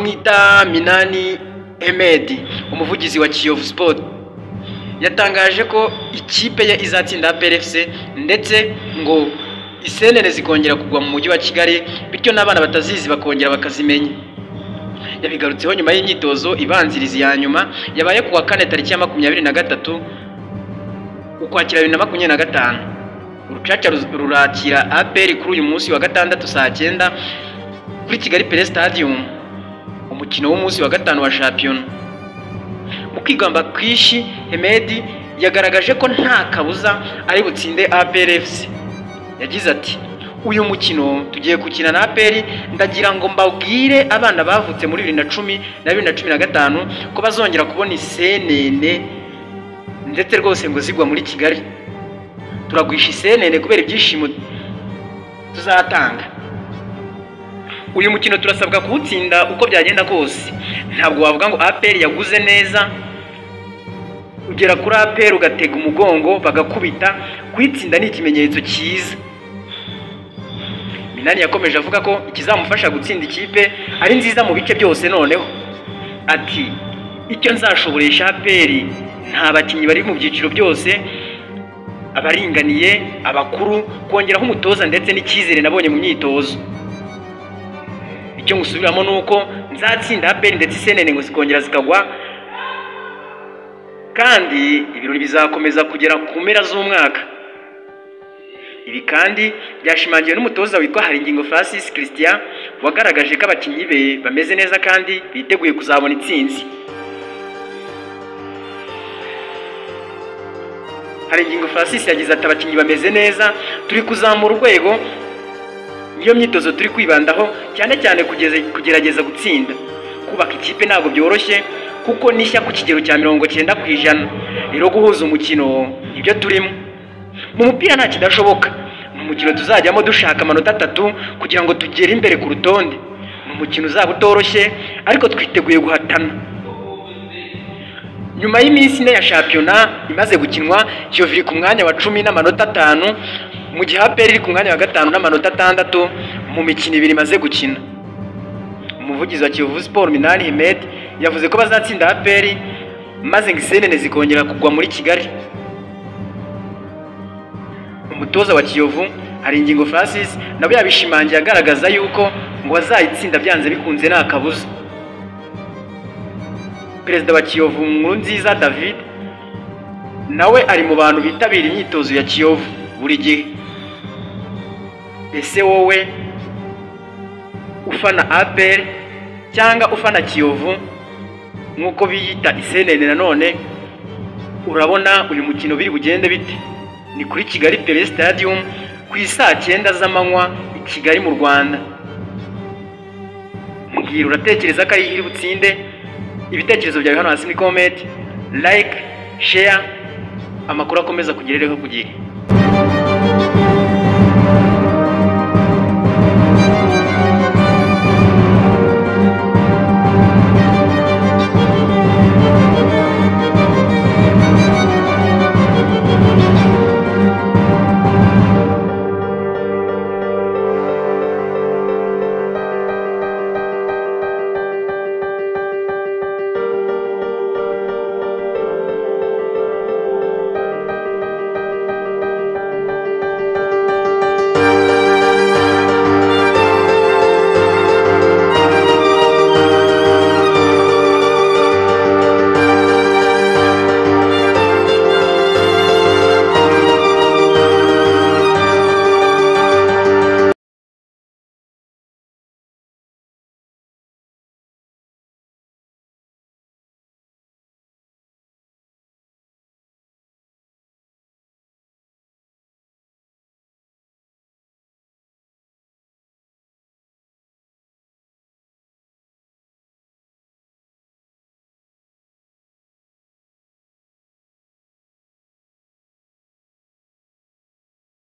bamwita Minani Ahmed, umuvugizi wa Kiyovu Sport, yatangaje ko ikipe ye izatsinda APR FC ndetse ngo isenene zikongera kugwa mu mujyi wa Kigali, bityo n'abana batazizi bakongera bakazimenya. Yabigarutseho nyuma y'imyitozo ibanziriza ya nyuma yabaye kuwa kane tariki ya 23 ukwakira 2025. Urucaca rurakira APR kuri uyu munsi wa gatandatu saa 9 kuri Kigali Pele Stadium, umukino w'umunsi wa gatanu wa shampiyona. Mu kwigamba kwishi, Ahmed yagaragaje ko nta kabuza ari butsinde APR FC. Yagize ati, uyu mukino tugiye gukina na APR, ndagira ngo mbabwire abana bavutse muri 2010 na 2015 ko bazongera kubona isenene ndetse rwose ngo zigwa muri Kigali. Turagwisha isenene kubera ibyishimo tuzatanga. Uyu mukino turasabwa kuwutsinda uko byagenda kose. Ntabwo wavuga ngo APR yaguze neza ugera kuri APR ugatega umugongo bagakubita. Kwitsinda ni ikimenyetso cyiza. Minani yakomeje avuga ko ikizamufasha gutsinda ikipe ari nziza mu bice byose. Noneho ati, icyo nzashoboresha APR nta bakinnyi bari mu byiciro byose, abaringaniye, abakuru, kongeraho umutoza ndetse n'icyizere nabonye mu myitozo. Icyo ngusubiramo nuko nzatsinda APR ndetse isenene ngo zikongera zikagwa, kandi ibirori bizakomeza kugera ku mpera z'umwaka. Ibi kandi byashimangiwe n'umutoza witwa Haringingo Francis Christian, wagaragaje ko abakinnyi be bameze neza kandi biteguye kuzabona intsinzi. Haringingo Francis yagize ati, abakinnyi bameze neza, turi kuzamura urwego, niyo myitozo turi kwibandaho cyane cyane kugerageza gutsinda. Kubaka ikipe ntabwo byoroshye kuko nishya ku kigero cya 90%. Rero guhuza umukino ibyo turimo. Mu mupira nta kidashoboka. Mu mukino tuzajyamo dushaka amanota 3 kugira ngo tugere imbere ku rutonde. Mu mukino uzaba utoroshye ariko twiteguye guhatana. Nyuma y'iminsi ine ya shampiyona imaze gukinwa, Kiyovu iri ku mwanya wa 10 n'amanota 5, mu gihe APR iri ku mwanya wa 5 n'amanota 6 mu mikino 2 imaze gukina. Umuvugizi wa Kiyovu Sport Minani Ahmed yavuze ko bazatsinda APR maze ngo isenene zikongera kugwa muri Kigali. Umutoza wa Kiyovu Haringingo Francis nabo yabishimangiye agaragaza yuko ngo bazayitsinda byanze bikunze nta kabuza. Perezida wa Kiyovu Nkurunziza David nawe ari mu bantu bitabira imyitozo ya Kiyovu buri gihe. Ese wowe ufana APR cyangwa ufana Kiyovu nkuko biyita isenene nanone, urabona uyu mukino biri bugende bite? Ni kuri Kigali Pele Stadium ku saa 9 z'amanywa i Kigali mu Rwanda. Mbwira uratekereza ko ari iri butsinde? Ibitekerezo byawe hano hasi ni comment, like, share, amakuru akomeza kugerereho ku gihe.